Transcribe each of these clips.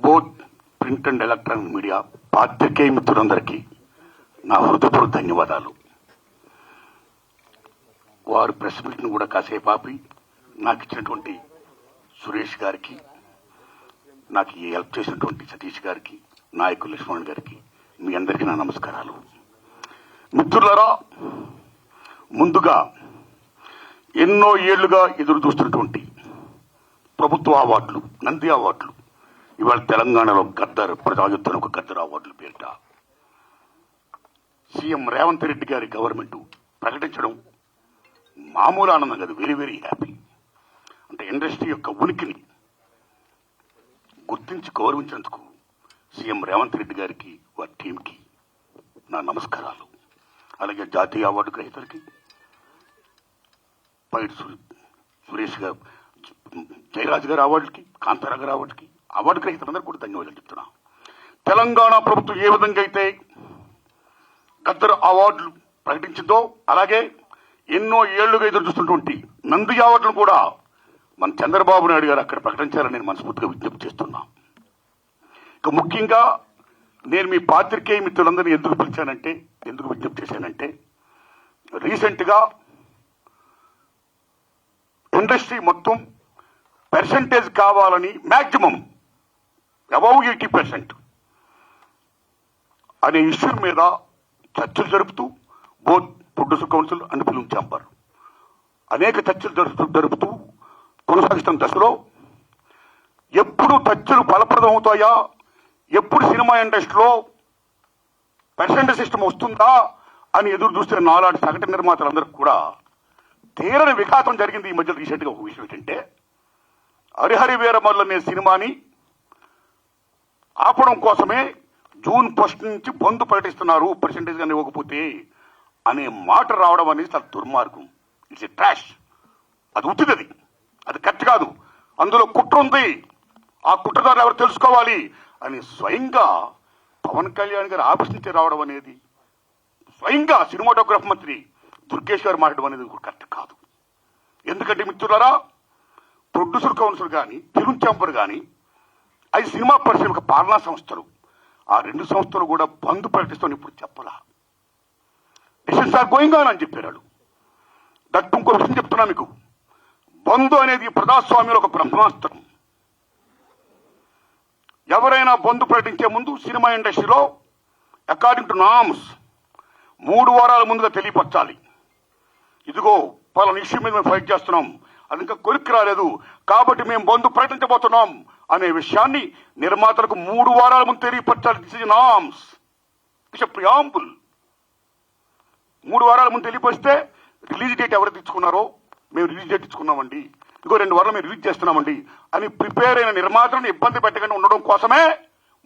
Both print and electronic media పాత్రికేయ మిత్రులందరికీ నా హృదయపూర్వక ధన్యవాదాలు. వారు ప్రెస్ మీట్ను కూడా కాసేపు ఆపి నాకు ఇచ్చినటువంటి సురేష్ గారికి, నాకు ఈ హెల్ప్ చేసినటువంటి సతీష్ గారికి, నాయకులు లక్ష్మణ్ గారికి, మీ అందరికీ నా నమస్కారాలు. మిత్రులారా, ముందుగా ఎన్నో ఏళ్లుగా ఎదురు చూస్తున్నటువంటి ప్రభుత్వ అవార్డులు, నంది అవార్డులు ఇవాళ తెలంగాణలో గద్దర్ ప్రజాయుద్ధం ఒక గద్దర్ అవార్డులు పేరిట సీఎం రేవంత్ రెడ్డి గారి గవర్నమెంట్ ప్రకటించడం మామూలు ఆనందం కాదు, వెరీ వెరీ హ్యాపీ. అంటే ఇండస్ట్రీ యొక్క ఉనికిని గుర్తించి గౌరవించినందుకు సీఎం రేవంత్ రెడ్డి గారికి, వారి టీంకి నా నమస్కారాలు. అలాగే జాతీయ అవార్డు గ్రహీతలకి, పైడి సురేష్ గారు, జయరాజ్ గారి అవార్డుకి, కాంతారా గారి అవార్డుకి, అవార్డు గ్రహీతలందరూ కూడా ధన్యవాదాలు చెప్తున్నా. తెలంగాణ ప్రభుత్వం ఏ విధంగా అయితే గద్దర్ అవార్డులు ప్రకటించిందో, అలాగే ఎన్నో ఏళ్లుగా ఎదురు చూస్తున్నటువంటి నంది అవార్డులు కూడా మన చంద్రబాబు నాయుడు గారు అక్కడ ప్రకటించాలని నేను మనస్ఫూర్తిగా విజ్ఞప్తి చేస్తున్నా. ఇక ముఖ్యంగా నేను మీ పాత్రికేయ మిత్రులందరినీ ఎందుకు పిలిచానంటే, ఎందుకు విజ్ఞప్తి చేశానంటే, రీసెంట్గా ఇండస్ట్రీ మొత్తం పర్సంటేజ్ కావాలని మ్యాక్సిమం అబౌవ్ 80% అనే ఇష్యూ మీద చర్చలు జరుపుతూ both producer council and film chamber అనేక చర్చలు జరుపుతూ కొనసాగిస్తున్న దశలో ఎప్పుడు చర్చలు ఫలప్రదం అవుతాయా, ఎప్పుడు సినిమా ఇండస్ట్రీలో పర్సంటేజ్ సిస్టమ్ వస్తుందా అని ఎదురు చూస్తున్న నాలాంటి సగటు నిర్మాతలందరికీ కూడా తీరని విఘాతం జరిగింది. ఈ మధ్య రీసెంట్గా ఒక విషయం ఏంటంటే, హరిహర వీరమల్లు అనే సినిమాని ఆపడం కోసమే జూన్ 1 నుంచి బంద్ ప్రకటిస్తున్నారు, పర్సంటేజ్ కానీ ఇవ్వకపోతే అనే మాట రావడం అనేది చాలా దుర్మార్గం. It's a trash. అది ఉత్తిది, అది కరెక్ట్ కాదు. అందులో కుట్ర ఉంది, ఆ కుట్రదారులు ఎవరు తెలుసుకోవాలి అని స్వయంగా పవన్ కళ్యాణ్ గారు ఆఫీస్ నుంచి రావడం అనేది, స్వయంగా సినిమాటోగ్రఫీ మంత్రి దుర్గేష్ గారు మాట్లాడడం అనేది కరెక్ట్ కాదు. ఎందుకంటే మిత్రులారా, ప్రొడ్యూసర్ కౌన్సిల్ కానీ, ఫిల్మ్ ఛాంబర్ కానీ, అది సినిమా పరిశ్రమ పాలనా సంస్థలు, ఆ రెండు సంస్థలు కూడా బంద్ ప్రకటిస్తామని ఇప్పుడు చెప్పలా. డిసిషన్స్ ఆర్ గోయింగ్ ఆన్ అని చెప్పారు. దట్ ఇంకో విషయం చెప్తున్నా మీకు, బంద్ అనేది ప్రజాస్వామ్యంలో ఒక బ్రహ్మాస్త్రం. ఎవరైనా బంద్ ప్రకటించే ముందు సినిమా ఇండస్ట్రీలో అకార్డింగ్ టు నామ్స్ 3 వారాల ముందుగా తెలియపరచాలి. ఇదిగో పలానా ఇష్యూ మీద మేము ఫైట్ చేస్తున్నాం, అది ఇంకా కొలిక్కి రాలేదు కాబట్టి మేము బంద్ ప్రకటించబోతున్నాం అనే విషయాన్ని నిర్మాతలకు 3 వారాల ముందు తెలియపరచాలి. This is norms, this is preamble. 3 వారాల ముందు తెలియపరిస్తే రిలీజ్ డేట్ ఎవరు తెచ్చుకున్నారో, మేము రిలీజ్ డేట్ ఇచ్చుకున్నామండి, ఇంకో 2 వారాలు మేము రిలీజ్ చేస్తున్నామండి అని ప్రిపేర్ అయిన నిర్మాతలను ఇబ్బంది పెట్టకుండా ఉండడం కోసమే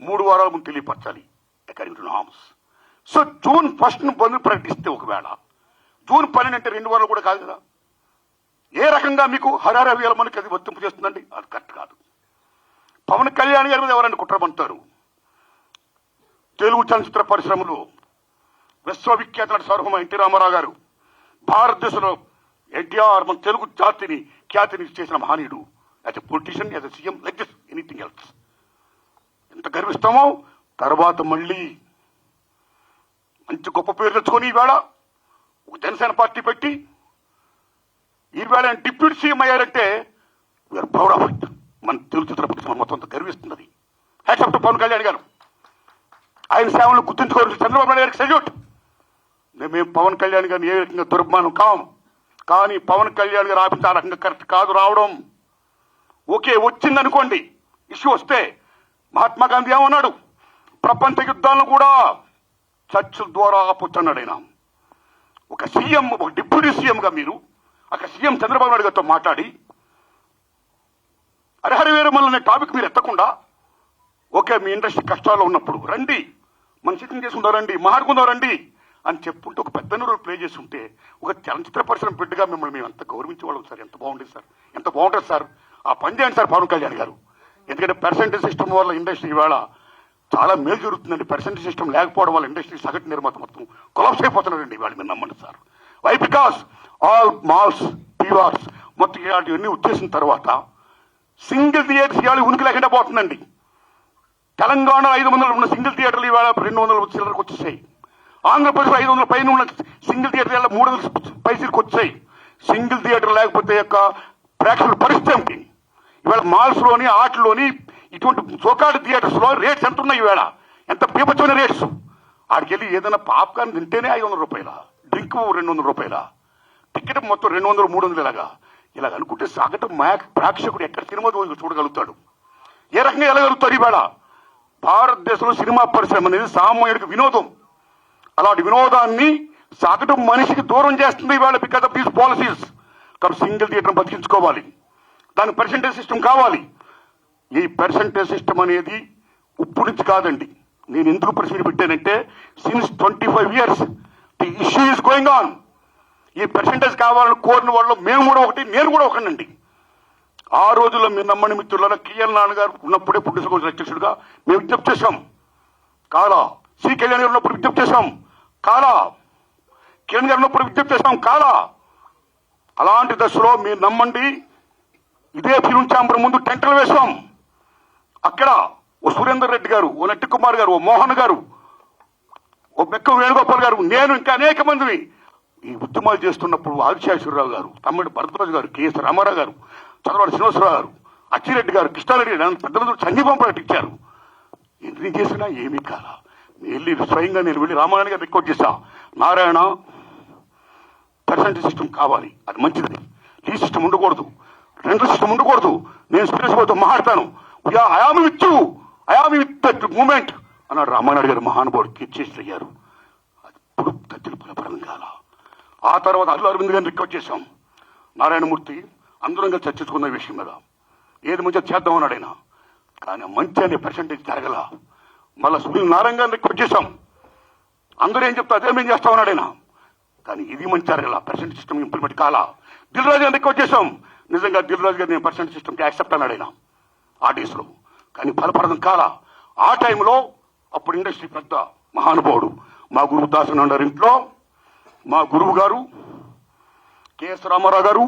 3 వారాల ముందు తెలియపరచాలి according to norms. So June 1 bandh ప్రకటిస్తే, ఒకవేళ జూన్ 12 అంటే 2 వారాలు కూడా కాదు కదా, ఏ రకంగా మీకు హరిహర వీరమల్లుకి అది వర్తింపు చేస్తుందండి? అది కరెక్ట్ కాదు. పవన్ కళ్యాణ్ గారి మీద ఎవరైనా కుట్రమంటారు. తెలుగు చలనచిత్ర పరిశ్రమలో విశ్వవిఖ్యాత నట సార్వభౌమ ఎన్టీ రామారావు గారు భారతదేశంలో ఎన్టీఆర్ మన తెలుగు జాతిని ఖ్యాతిని చేసిన మహనీయుడు. As a politician, as a CM, like this anything else. ఎంత గర్విస్తామో. తర్వాత మళ్ళీ మంచి గొప్ప పేరు తెచ్చుకొని ఈవేళ ఒక జనసేన పార్టీ పెట్టి ఈవేళ డిప్యూటీ సీఎం అయ్యారంటే వీఆర్ ప్రౌడ్ ఆఫ్ ఇట్. మన తెలుగు చిత్ర పరిశ్రమ మొత్తం అంతా గర్విస్తున్నది. Hats off to Pavan Kalyan గారు. ఆయన సేవలను గుర్తుంచుకోవాలి. చంద్రబాబు నాయుడు గారికి సెల్యూట్. మేము పవన్ కళ్యాణ్ గారిని ఏ రకంగా దుర్మానం కాం, కానీ పవన్ కళ్యాణ్ గారు ఆఫీస్ ఆ రకంగా కరెక్ట్ కాదు రావడం. ఓకే, వచ్చిందనుకోండి, ఇష్యూ వస్తే మహాత్మా గాంధీ ఏమన్నాడు, ప్రపంచ యుద్ధాలను కూడా చర్చల ద్వారా ఆపొచ్చన్నాడు ఆయన. ఒక సీఎం, ఒక డిప్యూటీ సీఎంగా మీరు అక్కడ సీఎం చంద్రబాబు నాయుడు గారితో మాట్లాడి హరిహర వీరమల్లు అనే టాపిక్ మీరు ఎత్తకుండా, ఓకే మీ ఇండస్ట్రీ కష్టాల్లో ఉన్నప్పుడు రండి, మనం సిట్టింగ్ చేసుకుందాం రండి, మాట్లాడుకుందాం రండి అని చెప్పుకుంటే ఒక పెద్ద రోల్ ప్లే చేసి ఉంటే, ఒక చలనచిత్ర పరిశ్రమ బిడ్డగా మిమ్మల్ని మేము ఎంత గౌరవించేవాళ్ళం సార్. ఎంత బాగుండేది సార్, ఎంత బాగుంటుంది సార్. ఆ పని చేయండి సార్ పవన్ కళ్యాణ్ గారు. ఎందుకంటే పర్సంటేజ్ సిస్టమ్ వల్ల ఇండస్ట్రీ ఇవాళ చాలా మేలు జరుగుతుందండి. పర్సంటేజ్ సిస్టమ్ లేకపోవడం వల్ల ఇండస్ట్రీ సగటు నిర్మాత మొత్తం కొలాప్స్ అయిపోతున్నారండి ఇవాళ. మీరు నమ్మండి sir. Why? Because all malls, PVRs మొత్తం ఇలాంటివన్నీ వచ్చేసిన తర్వాత సింగిల్ థియేటర్స్ ఇవాళ ఉనికి లేకుండా పోతుందండి. తెలంగాణ 500 ఉన్న సింగిల్ థియేటర్లు ఇవాళ 200 చిల్లరకు వచ్చేసాయి. ఆంధ్రప్రదేశ్ 500 పైన ఉన్న సింగిల్ థియేటర్ 300 పైసలకు వచ్చాయి. సింగిల్ థియేటర్ లేకపోతే యొక్క ప్రేక్షకుల పరిస్థితి ఏమిటి? ఇవాళ మాల్స్ లోని ఆటల్లోని ఇటువంటి సోకాడు థియేటర్స్ లో రేట్స్ ఎంత ఉన్నాయి? ఇవాళ ఎంత పీపచ్చమైన రేట్స్. ఆడికి వెళ్ళి ఏదైనా పాప్కార్న్ తింటేనే 500 రూపాయల, డ్రింక్ 200 రూపాయల, టికెట్ మొత్తం 200, 300 ఇలాగ అనుకుంటే సగటు ప్రేక్షకుడు ఎక్కడ సినిమా చూడగలుగుతాడు? ఏ రకంగా వెళ్ళగలుగుతాడు? ఇవాళ భారతదేశంలో సినిమా పరిశ్రమ అనేది సామాన్యుడికి వినోదం. అలాంటి వినోదాన్ని సగటు మనిషికి దూరం చేస్తుంది ఇవాళ బికాస్ ఆఫ్ దీస్ పాలసీస్. కాబట్టి సింగిల్ థియేటర్ బతికించుకోవాలి, దానికి పర్సెంటేజ్ సిస్టమ్ కావాలి. ఈ పర్సెంటేజ్ సిస్టమ్ అనేది ఇప్పుడు నుంచి కాదండి. నేను ఎందుకు ప్రశ్న పెట్టానంటే since 25 years the issue is going on. ఈ పర్సెంటేజ్ కావాలని కోరిన వాళ్ళు మేము కూడా ఒకటి, నేను కూడా ఒకనండి. ఆ రోజుల్లో మీరు నమ్మని మిత్రుల కిఎల్ నాన్నగారు ఉన్నప్పుడే పుట్టిన కౌన్సిల్ అధ్యక్షుడిగా మేము విజ్ఞప్తి చేశాం. కాలా సి కళ్యాణ్ గారు ఉన్నప్పుడు విజ్ఞప్తి చేశాం. కాలా కిరణ్ గారు ఉన్నప్పుడు విజ్ఞప్తి చేశాం. కాలా అలాంటి దశలో మీరు నమ్మండి, ఇదే ఫిల్మ్ ఛాంబర్ ముందు టెంటలు వేశాం. అక్కడ ఓ సురేందర్ రెడ్డి గారు, ఓ నట్టి కుమార్ గారు, ఓ మోహన్ గారు, ఓ బెక్కం వేణుగోపాల్ గారు, నేను ఇంకా అనేక మందిని ఈ ఉద్యమాలు చేస్తున్నప్పుడు ఆదిశేషవరరావు గారు, తమ్ముడు భరద్వాజ్ గారు, కెఎస్ రామారావు గారు, చంద్రబాబు శ్రీనివాసరావు గారు, అచ్చిరెడ్డి గారు, కృష్ణారెడ్డి గారు పెద్ద మంది సంఘీభం ప్రకటించారు. ఎన్ని చేసినా ఏమీ కాల. స్వయంగా నేను వెళ్ళి రామారాయణ గారు రిక్వెస్ట్ చేశా, నారాయణ పర్సెంటేజ్ సిస్టమ్ కావాలి, అది మంచిది. ఈ సిస్టమ్ ఉండకూడదు, రెండు సిస్టమ్ ఉండకూడదు. నేను స్పీకర్ గారితో మాట్లాడతాను, I am with you, I am with that moment అన్నాడు రామారాయణ గారు. మహానుభావుడు కీర్చేసి అయ్యారు. అది ఇప్పుడు తగ్గిన ఫలం కాల. ఆ తర్వాత అల్లు అరవింద్ గారిని రిక్వెస్ట్ చేశాం, నారాయణమూర్తి అందరం కలిసి చర్చించుకున్న విషయం మీద ఏది మంచిగా చేద్దాం అన్నాడు ఆయన. కానీ మంచి అనే పర్సెంటేజ్ జరగల. మళ్ళీ సునీల్ నారాయణ గారిని రిక్వెస్ట్ చేశాం, అందరూ ఏం చెప్తా అదే మేము చేస్తామన్నాడు ఆయన. కానీ ఇది మంచి జరగల, పర్సెంటేజ్ సిస్టమ్ ఇంప్లిమెంట్ కాలా. దిల్ రాజు గారిని రిక్వెస్ట్ చేశాం, నిజంగా దిల్ రాజు గారు నేను పర్సెంటేజ్ సిస్టమ్కి యాక్సెప్ట్ అన్నాడు ఆయన ఆర్టీసీలో. కానీ ఫలప్రదం కాలా. ఆ టైంలో అప్పుడు ఇండస్ట్రీ పెద్ద మహానుభావుడు మా గురువు దాసనారాయణ ఇంట్లో మా గురువు గారు కెఎస్ రామారావు గారు,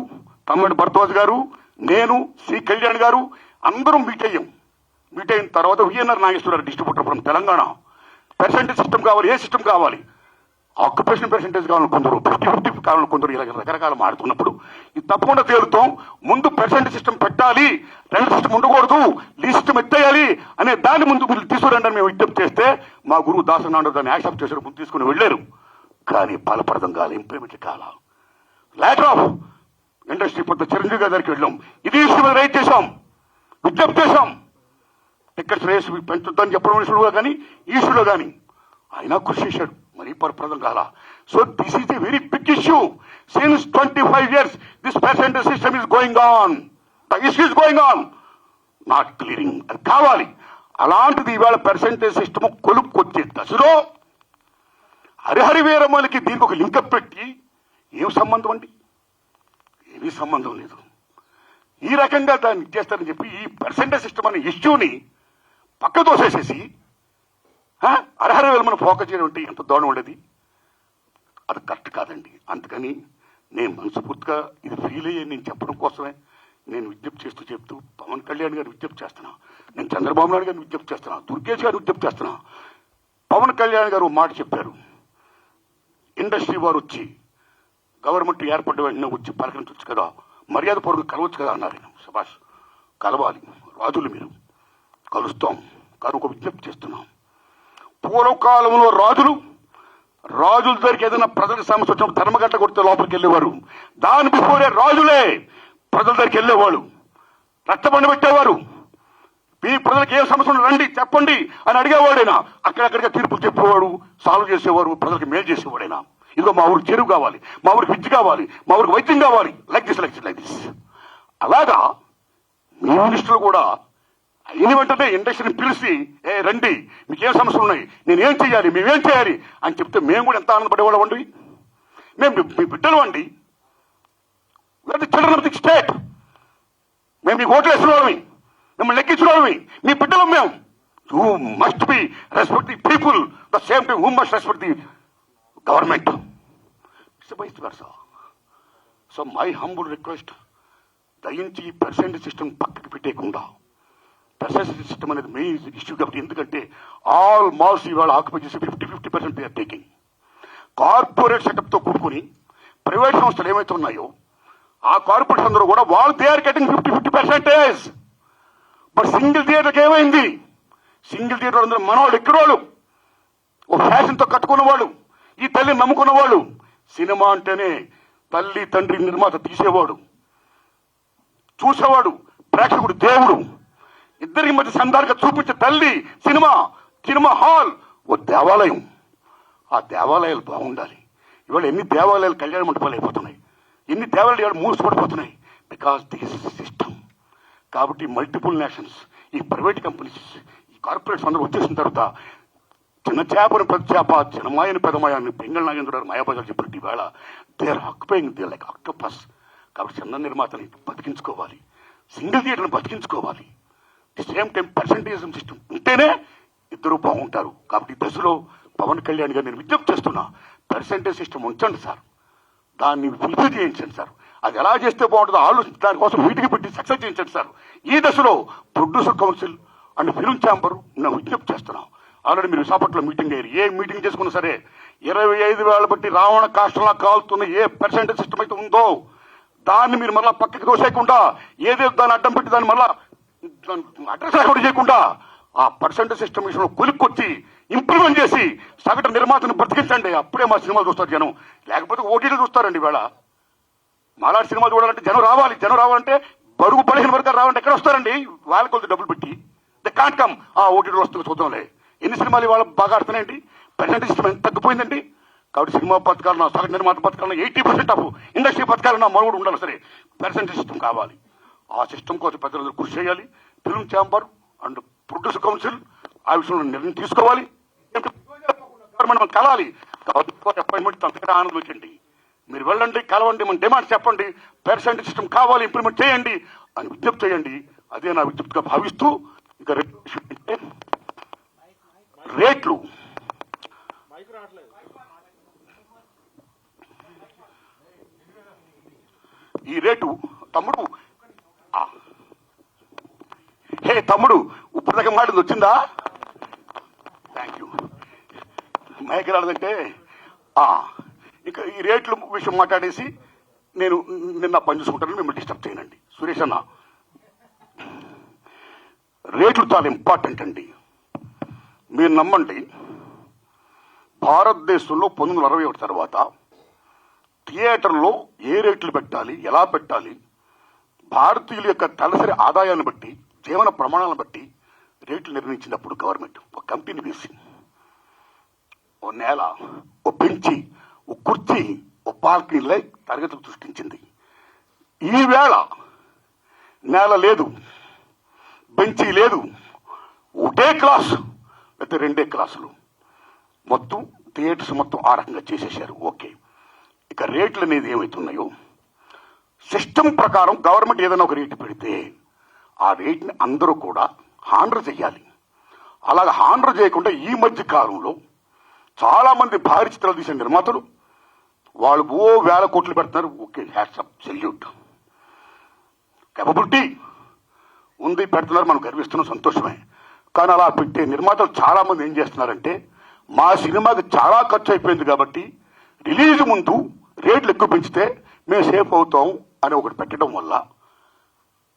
తమ్ముడు భరద్వాజ్ గారు, నేను, సి కళ్యాణ్ గారు అందరం మీట్ అయ్యాం. మీట్ అయిన తర్వాత VNR Nageswararao distributor from Telangana, percentage system కావాలి, ఏ సిస్టమ్ కావాలి, ఆక్యుపేషన్ పర్సెంటేజ్ కావాలని కొందరు, 50-50 కావాలని కొందరు, ఇలా రకరకాల మాడుతున్నప్పుడు ఇది తప్పకుండా తేలుతాం. ముందు పర్సెంటేజ్ సిస్టమ్ పెట్టాలి, రెండు సిస్టమ్ ఉండకూడదు, లీ సిస్టమ్ ఎత్తేయాలి అనే దాని ముందు మీరు తీసుకురండి అని మేము విజ్ఞప్తి చేస్తే మా గురువు దాసనారాయణ దాన్ని యాక్సెప్ట్ చేశారు, ముందు తీసుకుని వెళ్ళారు. కానీ ఫలప్రదం కాల, ఇంప్లిమెంట్ కాల. లేటర్ ఆఫ్ ఇండస్ట్రీ పెద్ద చిరంజీవి గారి దగ్గరికి వెళ్ళాం, ఇది ఇష్యూ మీద రైట్ చేశాం, విజ్ఞప్తి చేశాం. టికెట్స్ రేస్ పెంచుతామని చెప్పడం ఇష్యూలో కానీ ఈ ఇష్యూలో కానీ ఆయన కృషి చేశాడు, మరీ ఫలప్రదం కాల. So this is a very big issue. Since 25 years this percentage system is going on, the issue is going on, not clearing. అది కావాలి. అలాంటిది ఇవాళ పర్సెంటేజ్ సిస్టమ్ కొలుపుకొచ్చే దశలో హరిహరి వీరమ్మలకి దీనికి ఒక లింకప్ పెట్టి ఏం సంబంధం అండి? ఏమీ సంబంధం లేదు. ఈ రకంగా దాన్ని ఇచ్చేస్తారని చెప్పి ఈ పర్సెంటేజ్ సిస్టమ్ అనే ఇష్యూని పక్క తోసేసేసి హరిహరి వీరమ్మని ఫోకస్ చేయడం అంటే ఎంత దారుణం ఉండేది. అది కరెక్ట్ కాదండి. అందుకని నేను మనస్ఫూర్తిగా ఇది ఫీల్ అయ్యే నేను చెప్పడం కోసమే నేను విజ్ఞప్తి చెప్తూ పవన్ కళ్యాణ్ గారిని విజ్ఞప్తి చేస్తున్నా, నేను చంద్రబాబు నాయుడు గారిని విజ్ఞప్తి చేస్తున్నా, దుర్గేష్ గారిని విజ్ఞప్తి చేస్తున్నా. పవన్ కళ్యాణ్ గారు మాట చెప్పారు, ఇండస్ట్రీ వారు వచ్చి గవర్నమెంట్ ఏర్పడ్డ వెంటనే వచ్చి పలకరించవచ్చు కదా, మర్యాద పూర్వకంగా కలవచ్చు కదా అన్నారు. సుభాష్ కలవాలి, రాజులు మీరు కలుస్తాం. కానీ ఒక విజ్ఞప్తి చేస్తున్నాం, పూర్వకాలంలో రాజుల దగ్గరికి ఏదైనా ప్రజలకు సమస్య వచ్చినప్పుడు ధర్మగంట కొడితే లోపలికి వెళ్ళేవారు. దాని బిఫోరే రాజులే ప్రజల దగ్గరికి వెళ్ళేవాళ్ళు, రక్తబండి పెట్టేవారు. మీ ప్రజలకు ఏ సమస్య రండి చెప్పండి అని అడిగేవాడైనా అక్కడక్కడిగా తీర్పులు చెప్పేవాడు, సాల్వ్ చేసేవారు, ప్రజలకు మేలు చేసేవాడైనా. ఇదిగో మా ఊరికి చెరువు కావాలి, మా ఊరికి విద్య కావాలి, మా ఊరికి వైద్యం కావాలి, లైక్ దిస్. అలాగా మీ మినిస్టర్లు కూడా అయిన వెంటనే ఇండస్ట్రీని పిలిచి రండి మీకేం సమస్యలు ఉన్నాయి, నేనేం చేయాలి, మేమేం చేయాలి అని చెప్తే మేము కూడా ఎంత ఆనందపడేవాళ్ళం అండి. మేము మీ బిడ్డలు అండి, చిల్డ్రన్ ఆఫ్ ది స్టేట్. మేము మీకు ఓట్లు వేసిన వాళ్ళమి, మిమ్మల్ని లెక్కించిన వాళ్ళమి, మీ బిడ్డలం మేము. You must be respect the people the same time who must respect the government. It's vice versa. So my humble request, దయించి పర్సెంటేజ్ సిస్టమ్ పక్కకి పెట్టేయకుండా పర్సెంటేజ్ సిస్టమ్ అనేది మెయిన్ ఇష్యూ కాబట్టి. ఎందుకంటే ఆల్ మాల్స్ ఇవాళ ఆక్యుపై చేసి 50% దే ఆర్ టేకింగ్. కార్పొరేట్ సెటప్తో కూడుకొని ప్రైవేట్ సంస్థలు ఏమైతే ఉన్నాయో ఆ కార్పొరేట్స్ అందరూ కూడా వాళ్ళు they are getting 50%. But single థియేటర్కి ఏమైంది? సింగిల్ థియేటర్ అందరూ మనవాళ్ళు ఎక్కడవాళ్ళు, ఓ ఫ్యాషన్తో కట్టుకున్నవాళ్ళు, ఈ తల్లిని నమ్ముకున్నవాళ్ళు. సినిమా అంటేనే తల్లి తండ్రి నిర్మాత తీసేవాడు, చూసేవాడు, ప్రేక్షకుడు దేవుడు, ఇద్దరికి మధ్య సందాలుగా చూపించే తల్లి సినిమా. సినిమా హాల్ ఓ దేవాలయం. ఆ దేవాలయాలు బాగుండాలి. ఇవాళ ఎన్ని దేవాలయాలు కళ్యాణ మండపాలు అయిపోతున్నాయి, ఎన్ని దేవాలయాలు ఇవాళ మూసిపడిపోతున్నాయి. Because this system. కాబట్టి మల్టిపుల్ నేషన్స్, ఈ ప్రైవేట్ కంపెనీస్, ఈ కార్పొరేట్స్ అందరూ వచ్చేసిన తర్వాత చిన్న చేపను పెద్ద చేప, చిన్నమాయని పెద్దమాయాన్ని పింగళ నాగేంద్ర మాయాబజార్ చెప్పినట్టు ఈవేళ they are occupying they like octopus. కాబట్టి చిన్న నిర్మాతని బతికించుకోవాలి, సింగిల్ థియేటర్ని బతికించుకోవాలి. The same time percentage system ఉంటేనే ఇద్దరు బాగుంటారు. కాబట్టి ఈ దశలో పవన్ కళ్యాణ్ గారు నేను విజ్ఞప్తి చేస్తున్నా, పర్సంటేజ్ సిస్టమ్ ఉంచండి సార్, దాన్ని ఫుల్ఫిల్ చేయించండి సార్. అది ఎలా చేస్తే బాగుంటుందో ఆలోచించి దానికోసం మీటింగ్ పెట్టి సక్సెస్ చేయించండి సార్. ఈ దశలో producer council and film chamber నేను విజ్ఞప్తి చేస్తున్నాం. ఆల్రెడీ మీరు విశాఖపట్నంలో మీటింగ్ అయ్యారు. ఏ మీటింగ్ చేసుకున్నా సరే 25,000 బట్టి రావణ కాష్టంలా కాలుతున్న ఏ పర్సెంటేజ్ సిస్టమ్ అయితే ఉందో దాన్ని మీరు మళ్ళీ పక్కకి దోసేయకుండా, ఏదేదో దాన్ని అడ్డం పెట్టి దాన్ని మళ్ళా అడ్రస్ లేకుండా చేయకుండా ఆ పర్సెంటేజ్ సిస్టమ్ విషయంలో కొలిక్కొచ్చి ఇంప్లిమెంట్ చేసి సగటు నిర్మాతను బ్రతికించండి. అప్పుడే మా సినిమాలు చూస్తారు జనం, లేకపోతే ఓటీలు చూస్తారండి. వేళ మాలాంటి సినిమాలు చూడాలంటే జనం రావాలి. జనం రావాలంటే బరుగు బలహీన వర్గాలు రావాలంటే ఎక్కడ వస్తారండి? వాళ్ళ కొద్ది డబ్బులు పెట్టి ద కాంట్ కమ్. ఆ ఓటీలు వస్తుంది చూద్దాంలే. ఎన్ని సినిమాలు ఇవాళ బాగా ఆడుతున్నాయండి? పర్సెంటేజ్ సిస్టమ్ ఎంత తగ్గిపోయిందండి. కాబట్టి సినిమా పథకాలను, సగటు నిర్మాత పథకాలను 80% ఆఫ్ ఇండస్ట్రీ పథకాలను మరుగుడు ఉండాలి. సరే, పర్సెంటేజ్ సిస్టమ్ కావాలి. ఆ సిస్టమ్ కోసం పెద్దలందరూ కృషి చేయాలి. Film chamber and producer council ఆ విషయంలో నిర్ణయం తీసుకోవాలి. గవర్నమెంట్ కలాలి. కాబట్టి అపాయింట్మెంట్ అంతగా ఆనందం వచ్చింది. మీరు వెళ్ళండి, కలవండి, మన డిమాండ్ చెప్పండి, పర్సెంటేజ్ సిస్టమ్ కావాలి, ఇంప్లిమెంట్ చేయండి అని విజ్ఞప్తి చేయండి. అదే నా విజ్ఞప్తిగా భావిస్తూ ఇంకా రేట్లు ఈ రేటు తమ్ముడు తమ్ముడు ఇప్పుడు దాకా మాటది వచ్చిందా? Thank you. మైక్ రాలేదంటే ఇంకా ఈ రేట్ల విషయం మాట్లాడేసి నేను నిన్న పని చూసుకుంటాను, మిమ్మల్ని డిస్టర్బ్ చేయనండి. సురేష్ అన్న, రేట్లు చాలా ఇంపార్టెంట్ అండి. మీరు నమ్మండి, భారతదేశంలో 1961 తర్వాత థియేటర్లో ఏ రేట్లు పెట్టాలి, ఎలా పెట్టాలి, భారతీయుల యొక్క తలసరి ఆదాయాన్ని బట్టి, జీవన ప్రమాణాలను బట్టి రేట్లు నిర్ణయించినప్పుడు గవర్నమెంట్ ఒక కంపెనీ వేసి ఓ నేల, ఓ బెంచి, ఓ కుర్చీ, ఓ పార్కింగ్లై తరగతులు సృష్టించింది. ఈవేళ నేల లేదు, బెంచీ లేదు, ఒకటే క్లాసు లేకపోతే 2 క్లాసులు, మొత్తం థియేటర్స్ మొత్తం ఆ రకంగా చేసేసారు. ఓకే, ఇక రేట్లు అనేది ఏమవుతున్నాయో సిస్టమ్ ప్రకారం గవర్నమెంట్ ఏదైనా ఒక రేటు పెడితే ఆ రేట్ని అందరూ కూడా హానర్ చేయాలి. అలాగ హానర్ చేయకుండా ఈ మధ్య కాలంలో చాలా మంది భారీ చిత్రాలు తీసిన నిర్మాతలు వాళ్ళు ఓ వేల కోట్లు పెడుతున్నారు. ఓకే, హ్యాట్సప్, సెల్యూట్, కేపబిలిటీ ఉంది, పెడుతున్నారు, మనం గర్విస్తున్నాం, సంతోషమే. కానీ అలా పెట్టే నిర్మాతలు చాలా మంది ఏం చేస్తున్నారంటే, మా సినిమాకి చాలా ఖర్చు అయిపోయింది కాబట్టి రిలీజ్ ముందు రేట్లు ఎక్కువ పెంచితే మేము సేఫ్ అవుతాం అని ఒకటి పెట్టడం వల్ల,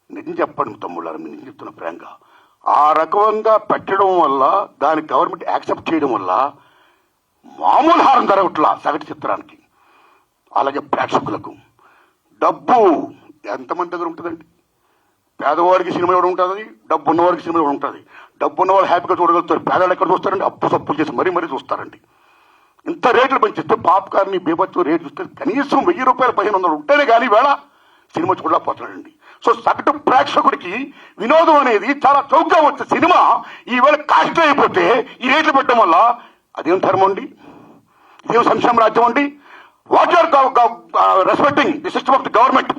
నిజం చెప్పండి తమ్ముళ్ళారు, నేను చెప్తున్న ప్రేంగా, ఆ రకంగా పెట్టడం వల్ల, దానికి గవర్నమెంట్ యాక్సెప్ట్ చేయడం వల్ల మామూలు హారం జరగట్లా సగటు చిత్రానికి. అలాగే ప్రేక్షకులకు డబ్బు ఎంతమంది దగ్గర ఉంటుందండి? పేదవాడికి సినిమా ఎవరు ఉంటుంది, డబ్బు ఉన్నవాడికి సినిమా ఎవరు ఉంటుంది. డబ్బు ఉన్నవాళ్ళు హ్యాపీగా చూడగలుగుతారు, పేదవాళ్ళు ఎక్కడ చూస్తారండి? అప్పు సప్పులు చేసి మరీ చూస్తారండి. ఇంత రేట్లు పెంచిస్తే పాప్కార్న్ బీభత్సం రేటు చూస్తే కనీసం 1000 రూపాయలు 1500 ఉంటేనే కానీ వేళ సినిమా చూడలేకపోతున్నాడండి. సో సగటు ప్రేక్షకుడికి వినోదం అనేది చాలా చౌకగా వచ్చే సినిమా ఈవేళ కాస్ట్ అయిపోతే ఈ రేట్లు పెట్టడం వల్ల అదేం ధర్మం అండి? ఇదేం సంక్షేమ రాజ్యం అండి? What are respecting the system of the government.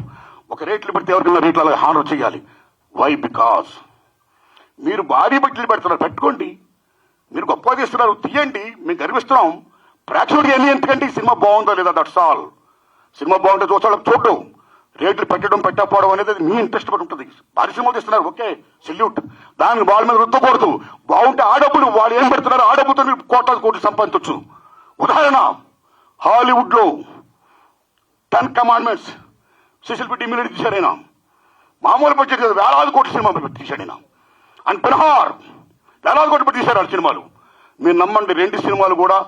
ఒక రేట్లు పెడితే ఎవరికైనా రేట్లు అలా హానర్ చేయాలి. వై? బికాస్ మీరు భారీ బట్టలు పెడుతున్నారు, పెట్టుకోండి. మీరు గొప్ప చేస్తున్నారు, తీయండి, మేము గర్విస్తున్నాం. ప్రేక్షకుడికి ఎన్ని ఎందుకంటే సినిమా బాగుందో లేదా, దట్స్ ఆల్. సినిమా బాగుంటే చూస్తాడు, చూడడం. రేట్లు పెట్టడం పెట్టకపోవడం అనేది అది మీ ఇంట్రెస్ట్ పడి ఉంటుంది. భారీ సినిమాలు తీస్తున్నారు, ఓకే, సెల్యూట్. దాన్ని వాళ్ళ మీద రుద్దకూడదు. బాగుంటే ఆ డబ్బులు వాళ్ళు ఏం పెడుతున్నారు, ఆ డబ్బుతో మీరు కోట్లాది కోట్లు సంపాదించవచ్చు. ఉదాహరణ, హాలీవుడ్ లో 10 కమాండ్మెంట్స్ సిసిల్ పెట్టి ఇమ్మీడియట్ తీశారైనా. మామూలు బడ్జెట్ కదా, వేలాది కోట్ల సినిమా తీశాడైనా. అండ్ బెన్హార్ వేలాది కోట్లు పెట్టి తీశారు ఆ సినిమాలు. మీరు నమ్మండి, 2 సినిమాలు కూడా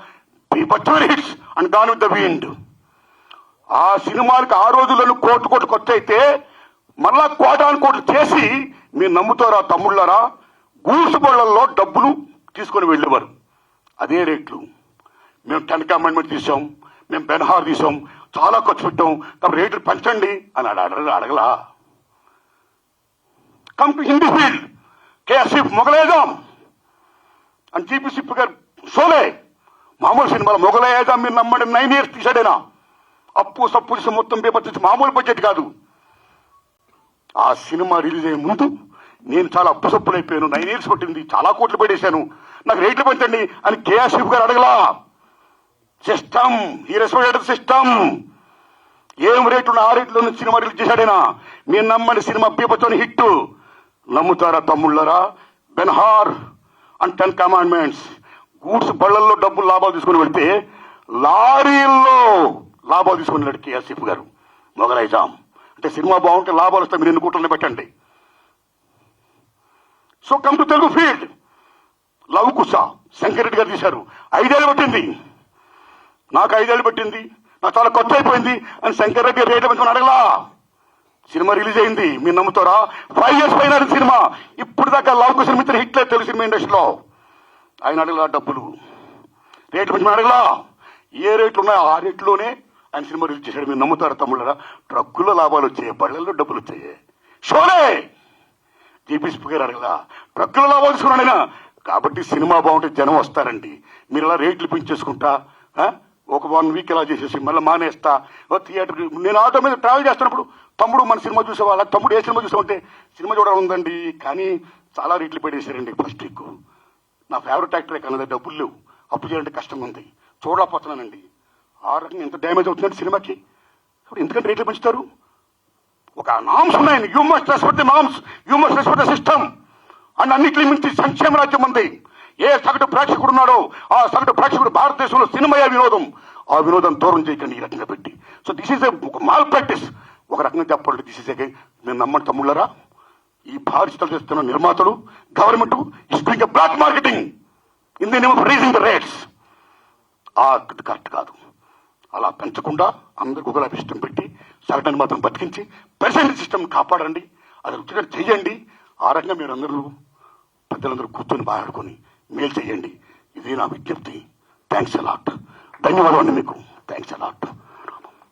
బచ్చవర్ hits and gone with the wind. ఆ సినిమాలకు ఆ రోజుల్లో కోట్లు ఖర్చు అయితే మళ్ళా కోట్లు చేసి మీరు నమ్ముతారా తమ్ముళ్ళారా, గూడ్స్ బళ్ళల్లో డబ్బులు తీసుకొని వెళ్ళేవారు. అదే రేట్లు. మేము 10 కమాండ్మెంట్ తీసాం, మేము బెన్హార్ తీసాం, చాలా ఖర్చు పెట్టాం, కాబట్టి రేట్లు పెంచండి అని అడగలా. కమ్ టు హిందీ ఫీల్డ్, కేఎస్ఎఫ్ మొగలేదాం అని జీపీ సిప్ గారు షోలే. మామూలు సినిమాలో మొగలేదాం మీరు నమ్మండి 9 years తీసాడేనా. అప్పు సప్పు చేసి మొత్తం పేపర్ తెచ్చి, మామూలు బడ్జెట్ కాదు. ఆ సినిమా రిలీజ్ అయ్యే ముందు నేను చాలా అప్పు సప్పులు అయిపోయాను, 9 years పట్టింది, చాలా కోట్లు పడేశాను, నాకు రేట్లు పెంచండి అని కేఎస్ఎఫ్ గారు అడగలా. సిస్టమ్, ఈ రెస్పెక్టెడ్ సిస్టమ్. ఏం రేట్లు ఆ రేట్లో సినిమా రిలీజ్ చేశాడైనా. మీరు నమ్మని సినిమా పేపర్తోని హిట్. నమ్ముతారా తమ్ముళ్ళరా. బెన్హార్ అండ్ 10 కమాండ్మెంట్స్ గూడ్స్ బళ్ళల్లో డబ్బులు లాభాలు తీసుకుని వెళ్తే లారీల్లో లాభాలు తీసుకుని వెళ్ళాడు కేఎస్ఎఫ్ గారు. మొగలైజాం అంటే సినిమా బాగుంటే లాభాలు వస్తాయి, మీరు 2 కోట్లని పెట్టండి. So come to Telugu field. Lava Kusa Shankar Reddy garu తీశారు, 5 ఏళ్ళు పట్టింది. నాకు 5 ఏళ్ళు పట్టింది, నాకు చాలా ఖర్చు అయిపోయింది అని శంకర్ రెడ్డి రేట్లు పెంచుకొని అడగలా. సినిమా రిలీజ్ అయింది, మీరు నమ్ముతారా, 5 years పైన సినిమా. ఇప్పుడు దాకా లవ్ కుశ మిత్ర హిట్లే తెలుగు సినిమా ఇండస్ట్రీలో. ఆయన అడగలా డబ్బులు, రేట్లు పెంచుకొని అడగలా. ఏ రేట్లు ఉన్నాయో ఆ రేట్లోనే ఆయన సినిమా రిలీజ్ చేశాడు. మీరు నమ్ముతారు తమ్ముళ్ళరా. ట్రక్కుల్లో లాభాలు వచ్చాయి, బళ్ళల్లో డబ్బులు వచ్చాయి. షోలే జీపీసీ గారు అడగలా, ట్రక్కుల లాభాలు తీసుకున్నాడైనా. కాబట్టి సినిమా బాగుంటే జనం వస్తారండి. మీరు ఇలా రేట్లు పెంచేసుకుంటా ఒక 1 week ఇలా చేసేసి మళ్ళీ మానేస్తా. థియేటర్ నేను ఆటో మీద ట్రావెల్ చేస్తున్నప్పుడు, తమ్ముడు మన సినిమా చూసేవాళ్ళ, తమ్ముడు ఏ సినిమా చూసామంటే సినిమా చూడాలి ఉందండి, కానీ చాలా రేట్లు పెట్టేశారండి ఫస్ట్ వీక్. నా ఫేవరెట్ యాక్టరే కానీ డబ్బులు లేవు, అప్పు చేయాలంటే కష్టంగా ఉంది, చూడలేకపోతున్నానండి. ఆ రకంగా ఎంత డ్యామేజ్ అవుతుందంటే సినిమాకి. ఎందుకంటే రేట్లు పెంచుతారు. ఒక నామ్స్ ఉన్నాయండి. You must respect the norms, you must respect the system. And అన్నింటి మించి సంక్షేమ రాజ్యం ఉంది. ఏ సగటు ప్రేక్షకుడు ఉన్నాడో ఆ సగటు ప్రేక్షకుడు భారతదేశంలో సినిమాయే వినోదం. ఆ వినోదం దూరం చేయకండి ఈ రకంగా పెట్టి. సో దిస్ ఈస్ ఒక మాల్ ప్రాక్టీస్. ఒక రకంగా చెప్పాలంటే దిస్ ఈస్ నేను నమ్మని తమ్ముళ్ళరా, ఈ భారీ చిత్రాలు చేస్తున్న నిర్మాతలు, government is doing a black marketing in the name of raising the rates. Correct కాదు. అలా పెంచకుండా అందరికి ఒకలా ఇష్టం పెట్టి సగటాన్ని మాత్రం బతికించి ప్రెసెంట్ సిస్టమ్ కాపాడండి. అది రుచిగా చెయ్యండి. ఆ రకంగా మీరు అందరూ పెద్దలందరూ కూర్చొని మాట్లాడుకొని మేలు చెయ్యండి. ఇది నా విజ్ఞప్తి. Thanks a lot. ధన్యవాదాలు అండి మీకు. Thanks a lot.